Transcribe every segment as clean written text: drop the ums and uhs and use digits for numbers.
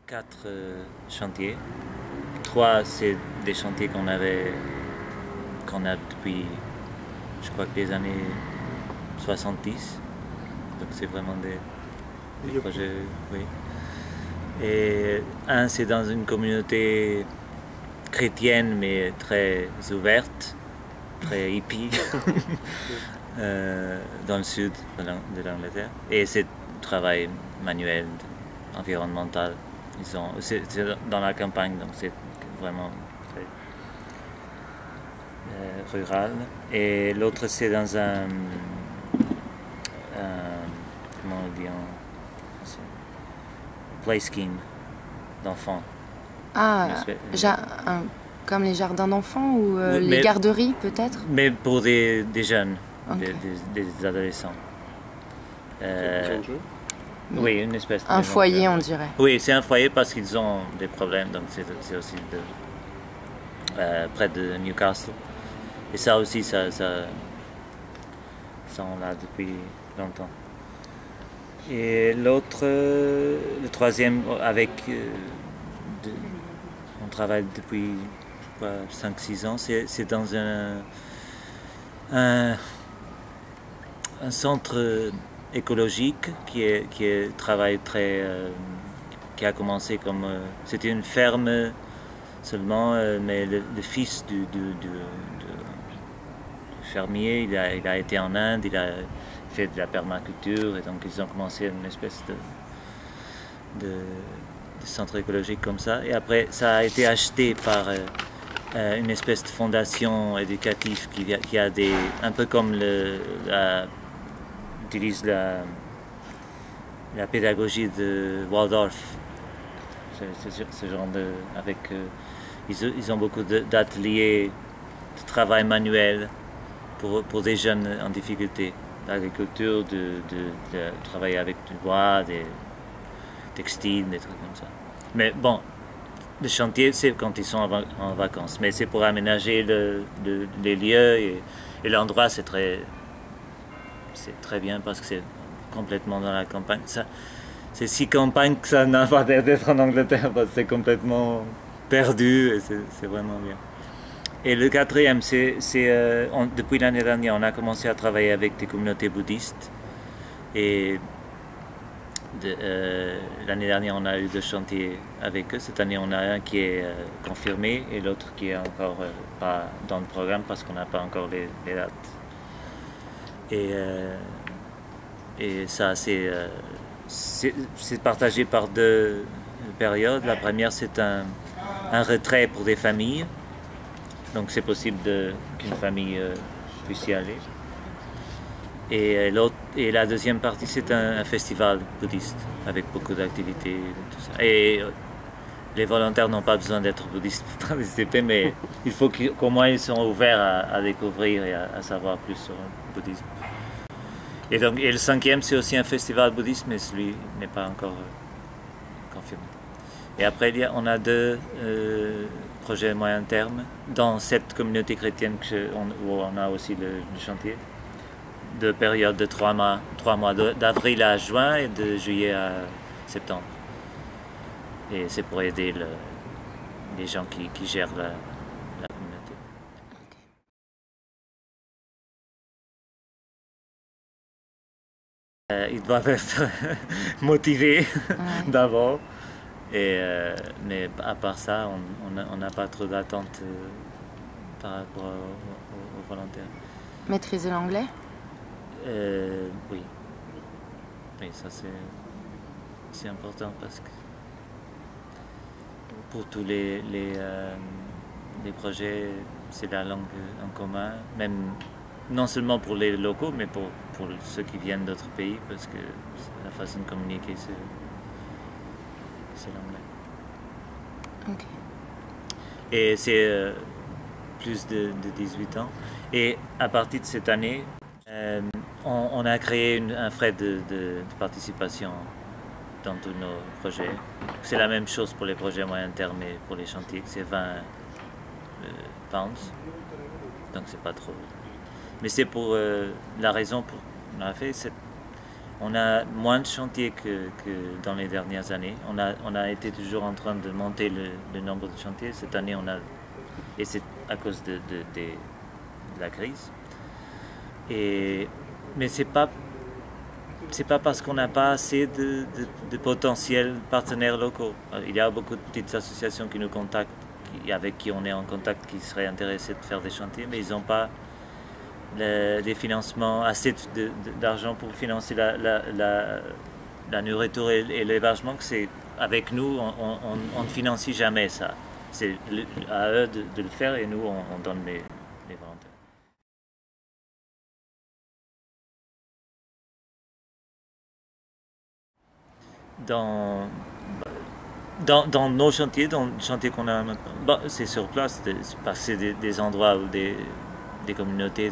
4 chantiers. 3, c'est des chantiers qu'on a depuis, je crois que des années 70. Donc c'est vraiment des projets, oui. Et un, c'est dans une communauté chrétienne, mais très ouverte, très hippie, dans le sud de l'Angleterre. Et c'est travail manuel, environnemental. C'est dans la campagne, donc c'est vraiment très rural. Et l'autre, c'est dans un comment on dit en français, play scheme d'enfants. Ah, comme les jardins d'enfants ou Oui, les garderies peut-être? Mais pour des jeunes, Okay. des adolescents. Oui, une espèce de Un maison foyer, de- on dirait. Oui, c'est un foyer parce qu'ils ont des problèmes, donc c'est aussi près de Newcastle. Et ça aussi, ça on l'a depuis longtemps. Et l'autre, le troisième, on travaille depuis 5-6 ans, c'est dans un centre écologique qui a commencé comme c'était une ferme seulement, mais le fils du fermier, il a été en Inde, il a fait de la permaculture et donc ils ont commencé une espèce de centre écologique comme ça. Et après, ça a été acheté par une espèce de fondation éducative qui a un peu comme utilise la pédagogie de Waldorf. Ce genre ils ont beaucoup d'ateliers de travail manuel pour des jeunes en difficulté, d'agriculture, de travailler avec du bois, des textiles, des trucs comme ça. Mais bon, le chantier, c'est quand ils sont en vacances, mais c'est pour aménager les lieux et l'endroit, c'est très bien parce que c'est complètement dans la campagne. C'est si campagne que ça n'a pas l'air d'être en Angleterre parce que c'est complètement perdu et c'est vraiment bien. Et le quatrième, depuis l'année dernière, on a commencé à travailler avec des communautés bouddhistes. Et l'année dernière, on a eu 2 chantiers avec eux. Cette année, on a un qui est confirmé et l'autre qui est encore pas dans le programme parce qu'on n'a pas encore les dates. Et ça, c'est partagé par 2 périodes. La première, c'est un retrait pour des familles. Donc c'est possible qu'une famille puisse y aller. Et la deuxième partie, c'est un festival bouddhiste avec beaucoup d'activités et tout ça. Et les volontaires n'ont pas besoin d'être bouddhistes pour participer, mais il faut qu'au moins ils sont ouverts à découvrir et à savoir plus sur le bouddhisme. Et le 5e, c'est aussi un festival bouddhiste, mais celui n'est pas encore confirmé. Et après, on a 2 projets moyen terme dans cette communauté chrétienne où on a aussi le chantier. 2 périodes de 3 mois, d'avril à juin et de juillet à septembre. Et c'est pour aider les gens qui gèrent la communauté. Ils doivent être motivés d'abord. Mais à part ça, on n'a pas trop d'attente par rapport aux volontaires. Maîtriser l'anglais? Oui. Oui, ça c'est important parce que pour tous les projets, c'est la langue en commun, même non seulement pour les locaux, mais pour ceux qui viennent d'autres pays, parce que la façon de communiquer, c'est l'anglais. Ok. Et c'est plus de 18 ans. Et à partir de cette année, on a créé un frais de participation dans tous nos projets. C'est la même chose pour les projets moyen terme et pour les chantiers, c'est 20 pounds. Donc c'est pas trop. Mais c'est pour la raison qu'on a fait, On a moins de chantiers que dans les dernières années. On a été toujours en train de monter le nombre de chantiers. Cette année, et c'est à cause de la crise. Mais c'est pas parce qu'on n'a pas assez de potentiels partenaires locaux. Il y a beaucoup de petites associations qui nous contactent, avec qui on est en contact, qui seraient intéressés de faire des chantiers, mais ils n'ont pas des financements, assez d'argent pour financer la nourriture et l'hébergement. Avec nous, on ne financie jamais ça. C'est à eux de le faire et nous, on donne les volontaires. Dans nos chantiers, dans le chantier qu'on a maintenant, c'est sur place, parce que c'est des endroits où des communautés,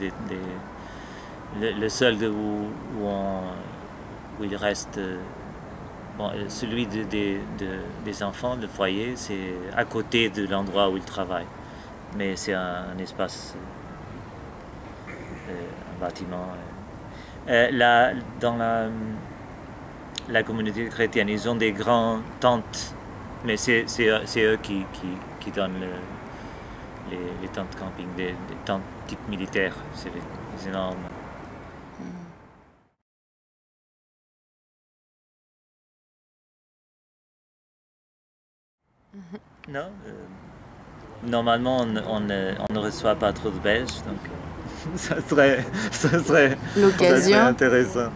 le seul où il reste, celui des enfants, le foyer, c'est à côté de l'endroit où ils travaillent. Mais c'est un espace, un bâtiment. Dans la communauté chrétienne, ils ont des grandes tentes, mais c'est eux qui donnent les tentes camping, des tentes type militaires, c'est les énormes. Non, normalement on ne reçoit pas trop de Belges, donc ça serait l'occasion intéressant.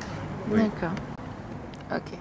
Oui. D'accord. Ok.